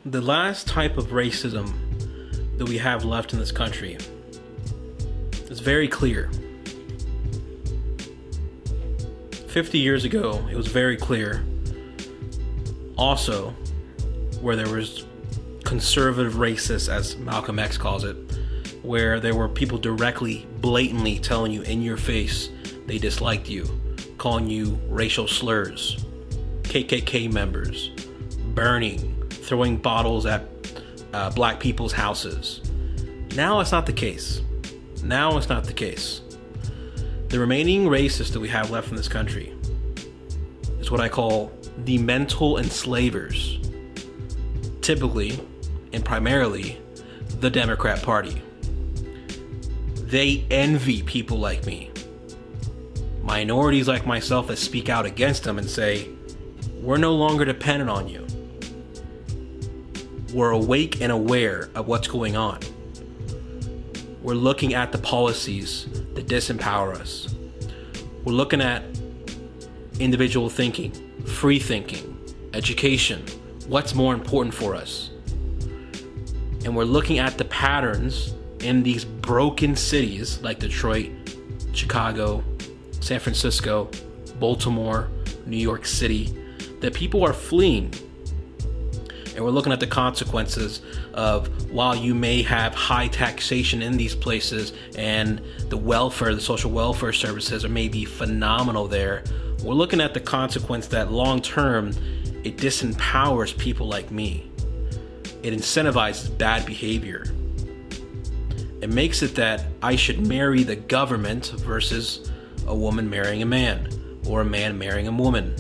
The last type of racism that we have left in this country is very clear. 50 years ago, it was very clear. Also, where there was conservative racists, as Malcolm X calls it, where there were people directly, blatantly telling you in your face they disliked you, calling you racial slurs, KKK members, burning, throwing bottles at black people's houses. Now it's not the case. Now it's not the case. The remaining racists that we have left in this country is what I call the mental enslavers. Typically, and primarily, the Democrat Party. They envy people like me. Minorities like myself that speak out against them and say, we're no longer dependent on you. We're awake and aware of what's going on. We're looking at the policies that disempower us. We're looking at individual thinking, free thinking, education, what's more important for us. And we're looking at the patterns in these broken cities like Detroit, Chicago, San Francisco, Baltimore, New York City, that people are fleeing. And we're looking at the consequences of, while you may have high taxation in these places and the welfare, the social welfare services are maybe phenomenal there, we're looking at the consequence that long term, it disempowers people like me. It incentivizes bad behavior. It makes it that I should marry the government versus a woman marrying a man, or a man marrying a woman.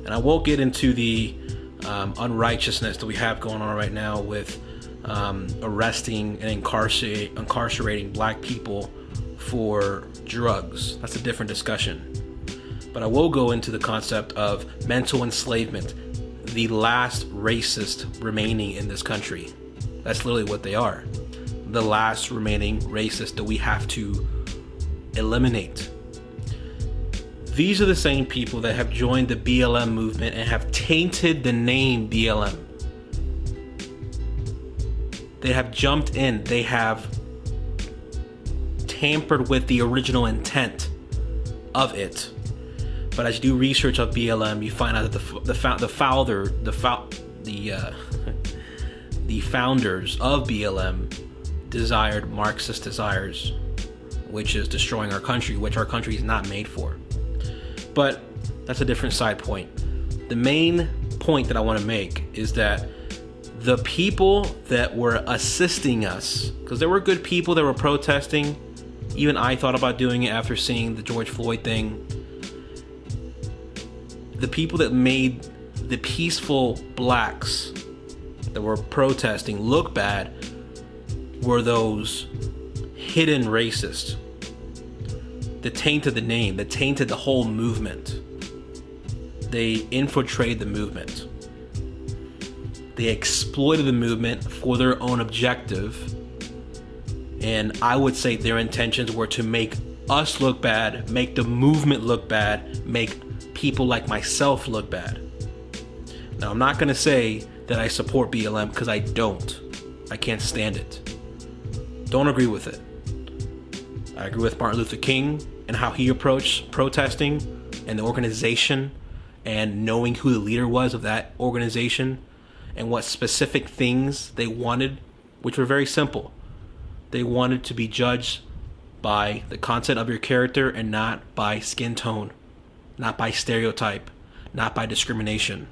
And I won't get into the unrighteousness that we have going on right now with arresting and incarcerating black people for drugs. That's a different discussion. But I will go into the concept of mental enslavement, the last racist remaining in this country. That's literally what they are. The last remaining racist that we have to eliminate. These are the same people that have joined the BLM movement and have tainted the name BLM. They have jumped in. They have tampered with the original intent of it. But as you do research of BLM, you find out that the founders of BLM desired Marxist desires, which is destroying our country, which our country is not made for. But that's a different side point. The main point that I want to make is that the people that were assisting us, because there were good people that were protesting, even I thought about doing it after seeing the George Floyd thing. The people that made the peaceful blacks that were protesting look bad were those hidden racists that tainted the name, that tainted the whole movement. They infiltrated the movement. They exploited the movement for their own objective. And I would say their intentions were to make us look bad, make the movement look bad, make people like myself look bad. Now, I'm not going to say that I support BLM because I don't. I can't stand it. Don't agree with it. I agree with Martin Luther King and how he approached protesting and the organization and knowing who the leader was of that organization and what specific things they wanted, which were very simple. They wanted to be judged by the content of your character and not by skin tone, not by stereotype, not by discrimination.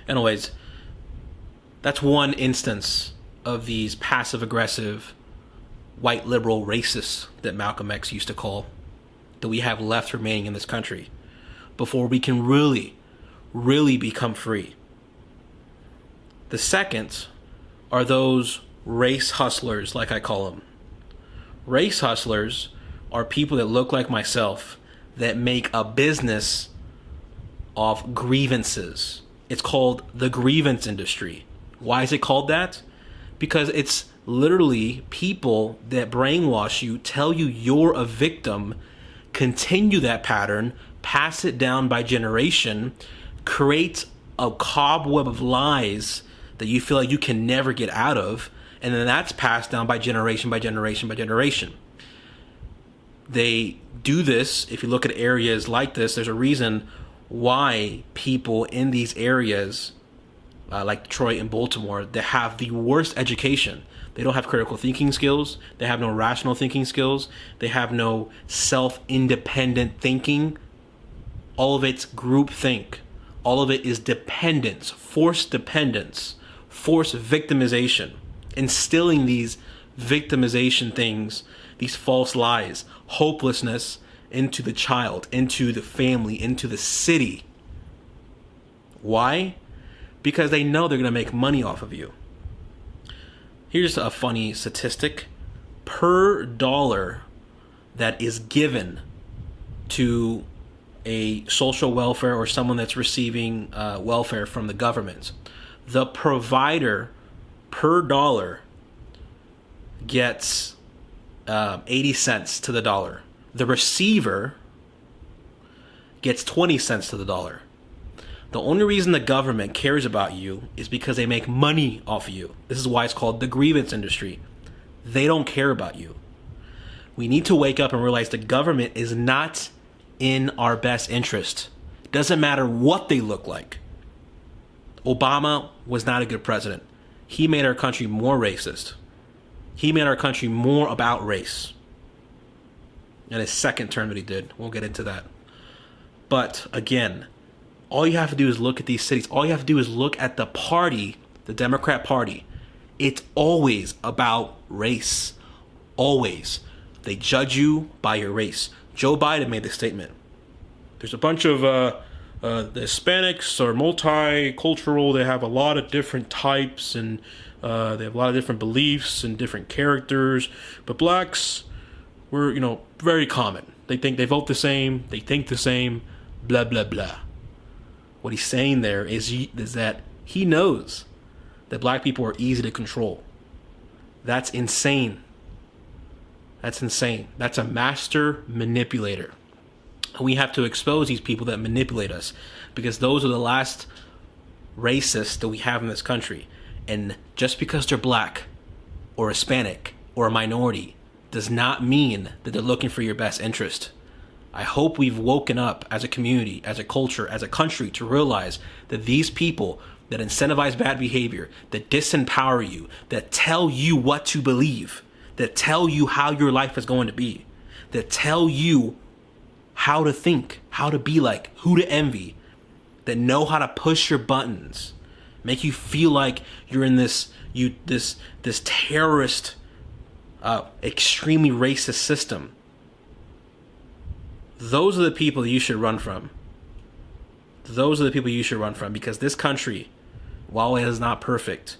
Anyways, that's one instance of these passive-aggressive white liberal racists that Malcolm X used to call, that we have left remaining in this country before we can really become free. The second are those race hustlers, like I call them. Race hustlers are people that look like myself that make a business of grievances. It's called the grievance industry. Why is it called that? Because it's literally people that brainwash you, tell you you're a victim, continue that pattern, pass it down by generation, create a cobweb of lies that you feel like you can never get out of, and then that's passed down by generation by generation by generation. They do this. If you look at areas like this, there's a reason why people in these areas, like Detroit and Baltimore, that have the worst education. They don't have critical thinking skills. They have no rational thinking skills. They have no self-independent thinking. All of it's groupthink. All of it is dependence, forced victimization, instilling these victimization things, these false lies, hopelessness into the child, into the family, into the city. Why? Because they know they're going to make money off of you. Here's a funny statistic. Per dollar that is given to a social welfare or someone that's receiving welfare from the government, the provider per dollar gets 80 cents to the dollar. The receiver gets 20 cents to the dollar. The only reason the government cares about you is because they make money off of you. This is why it's called the grievance industry. They don't care about you. We need to wake up and realize the government is not in our best interest. It doesn't matter what they look like. Obama was not a good president. He made our country more racist. He made our country more about race. In his second term that he did. We'll get into that. But again, all you have to do is look at these cities. All you have to do is look at the party, the Democrat Party. It's always about race. Always. They judge you by your race. Joe Biden made this statement. There's a bunch of the Hispanics are multicultural. They have a lot of different types and they have a lot of different beliefs and different characters. But blacks were, very common. They think they vote the same. They think the same. Blah, blah, blah. What he's saying there is that he knows that black people are easy to control. That's insane. That's insane. That's a master manipulator. And we have to expose these people that manipulate us, because those are the last racists that we have in this country. And just because they're black or Hispanic or a minority does not mean that they're looking for your best interest. I hope we've woken up as a community, as a culture, as a country to realize that these people that incentivize bad behavior, that disempower you, that tell you what to believe, that tell you how your life is going to be, that tell you how to think, how to be like, who to envy, that know how to push your buttons, make you feel like you're in this terrorist, extremely racist system. Those are the people that you should run from. Those are the people you should run from, because this country, while it is not perfect,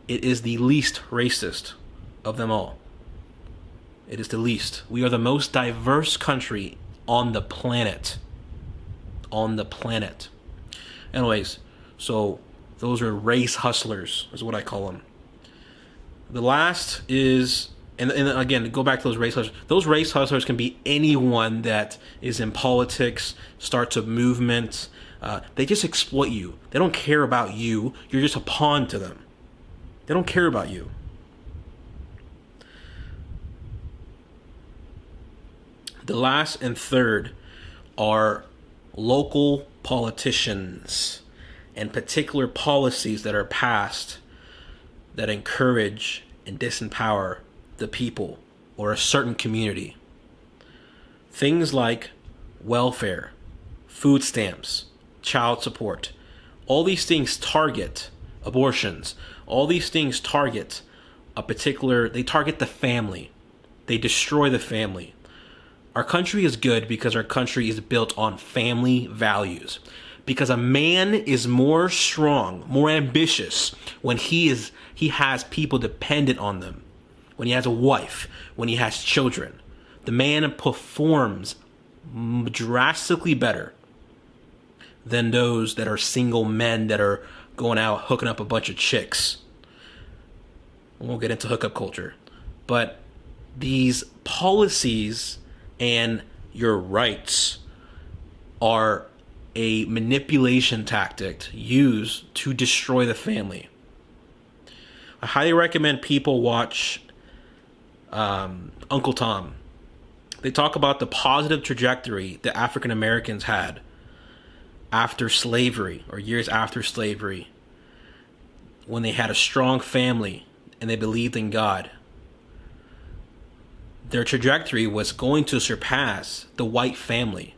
it is the least racist of them all. It is the least. We are the most diverse country on the planet. On the planet. Anyways, so those are race hustlers, is what I call them. The last is, and again, go back to those race hustlers. Those race hustlers can be anyone that is in politics, starts a movement. They just exploit you. They don't care about you. You're just a pawn to them. They don't care about you. The last and third are local politicians and particular policies that are passed that encourage and disempower the people or a certain community. Things like welfare, food stamps, child support. All these things target abortions. All these things target they target the family. They destroy the family. Our country is good because our country is built on family values. Because a man is more strong, more ambitious when he has people dependent on them. When he has a wife, when he has children. The man performs drastically better than those that are single men that are going out hooking up a bunch of chicks. We won't get into hookup culture. But these policies and your rights are a manipulation tactic used to destroy the family. I highly recommend people watch Uncle Tom. They talk about the positive trajectory that African Americans had after slavery, or years after slavery, when they had a strong family and they believed in God. Their trajectory was going to surpass the white family.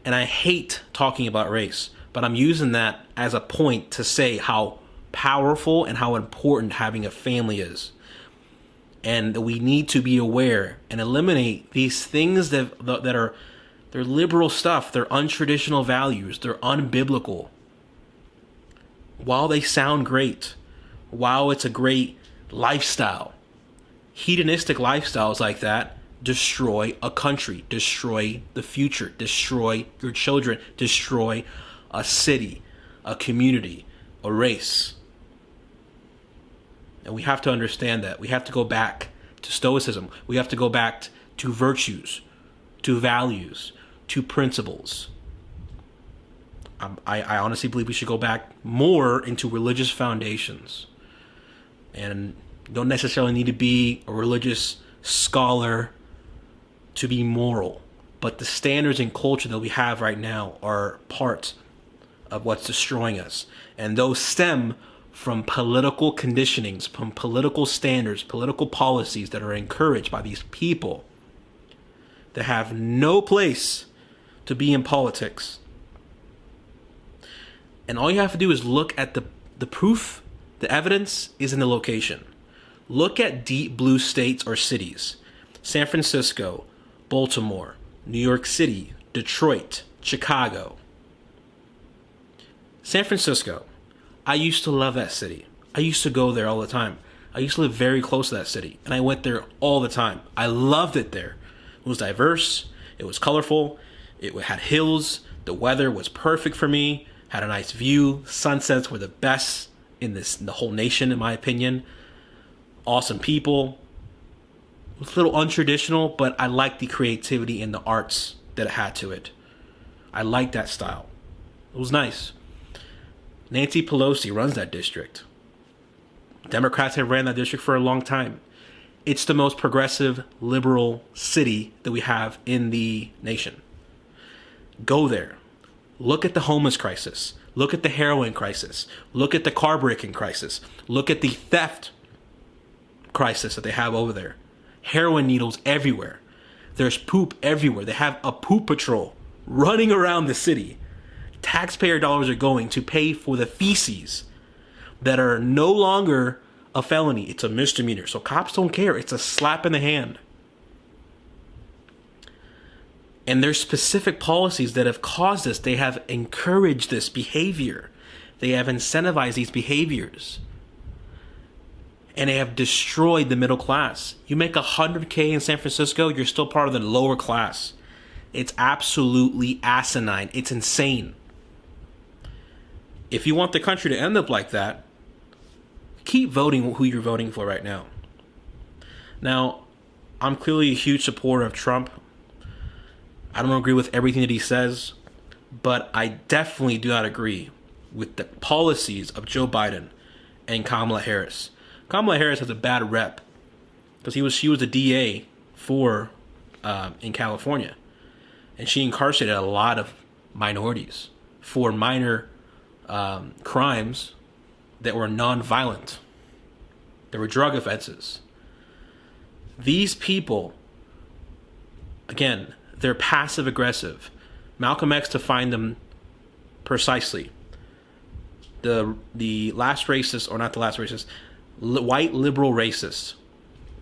And I hate talking about race, but I'm using that as a point to say how powerful and how important having a family is. And we need to be aware and eliminate these things that are, they're liberal stuff, they're untraditional values, they're unbiblical. While they sound great, while it's a great lifestyle, hedonistic lifestyles like that destroy a country, destroy the future, destroy your children, destroy a city, a community, a race. And we have to understand that. We have to go back to Stoicism. We have to go back to virtues, to values, to principles. I honestly believe we should go back more into religious foundations. And you don't necessarily need to be a religious scholar to be moral. But the standards and culture that we have right now are part of what's destroying us. And those stem from political conditionings, from political standards, political policies that are encouraged by these people that have no place to be in politics. And all you have to do is look at the proof, the evidence is in the location. Look at deep blue states or cities. San Francisco, Baltimore, New York City, Detroit, Chicago. San Francisco. I used to love that city. I used to go there all the time. I used to live very close to that city, and I went there all the time. I loved it there. It was diverse. It was colorful. It had hills. The weather was perfect for me. Had a nice view. Sunsets were the best in the whole nation, in my opinion. Awesome people. It was a little untraditional, but I liked the creativity and the arts that it had to it. I liked that style. It was nice. Nancy Pelosi runs that district. Democrats have ran that district for a long time. It's the most progressive, liberal city that we have in the nation. Go there. Look at the homeless crisis. Look at the heroin crisis. Look at the car breaking crisis. Look at the theft crisis that they have over there. Heroin needles everywhere. There's poop everywhere. They have a poop patrol running around the city. Taxpayer dollars are going to pay for the feces that are no longer a felony. It's a misdemeanor. So cops don't care. It's a slap in the hand. And there's specific policies that have caused this. They have encouraged this behavior. They have incentivized these behaviors. And they have destroyed the middle class. You make $100K in San Francisco, you're still part of the lower class. It's absolutely asinine. It's insane. If you want the country to end up like that, keep voting who you're voting for right now. Now, I'm clearly a huge supporter of Trump. I don't agree with everything that he says, but I definitely do not agree with the policies of Joe Biden and Kamala Harris. Kamala Harris has a bad rep because she was a DA for in California, and she incarcerated a lot of minorities for minor crimes that were non-violent. There were drug offenses. These people, again, they're passive aggressive. Malcolm X defined them precisely. The last racist, or not the last racist, white liberal racists,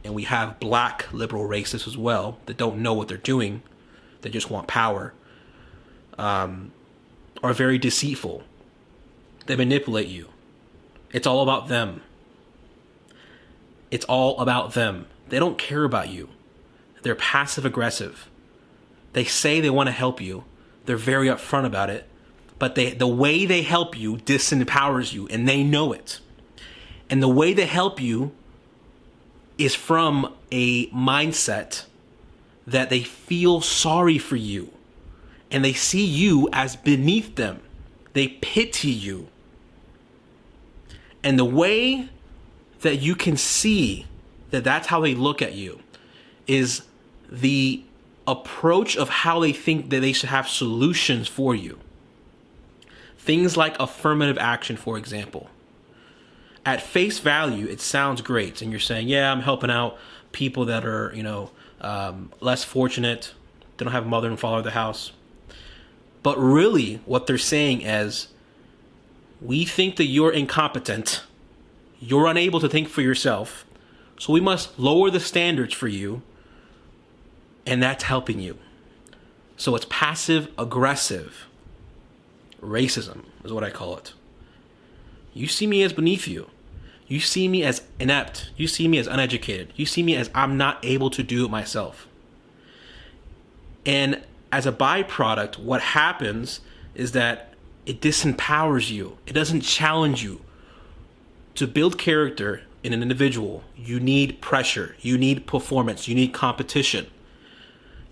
and we have black liberal racists as well that don't know what they're doing, they just want power, are very deceitful. They manipulate you. It's all about them. It's all about them. They don't care about you. They're passive aggressive. They say they want to help you. They're very upfront about it. But the way they help you disempowers you, and they know it. And the way they help you is from a mindset that they feel sorry for you. and they see you as beneath them. They pity you. And the way that you can see that that's how they look at you is the approach of how they think that they should have solutions for you. Things like affirmative action, for example. At face value, it sounds great. And you're saying, yeah, I'm helping out people that are, less fortunate. They don't have a mother and father at the house. But really, what they're saying is, we think that you're incompetent. You're unable to think for yourself. So we must lower the standards for you. And that's helping you. So it's passive aggressive racism is what I call it. You see me as beneath you. You see me as inept. You see me as uneducated. You see me as I'm not able to do it myself. And as a byproduct, what happens is that it disempowers you. It doesn't challenge you. To build character in an individual, you need pressure. You need performance. You need competition.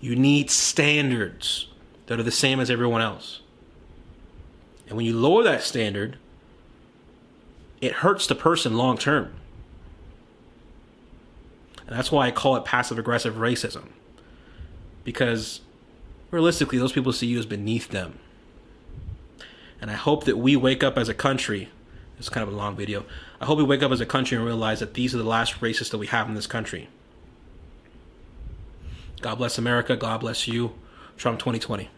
You need standards that are the same as everyone else. And when you lower that standard, it hurts the person long term. And that's why I call it passive-aggressive racism. Because realistically, those people see you as beneath them. And I hope that we wake up as a country. It's kind of a long video. I hope we wake up as a country and realize that these are the last racists that we have in this country. God bless America. God bless you. Trump 2020.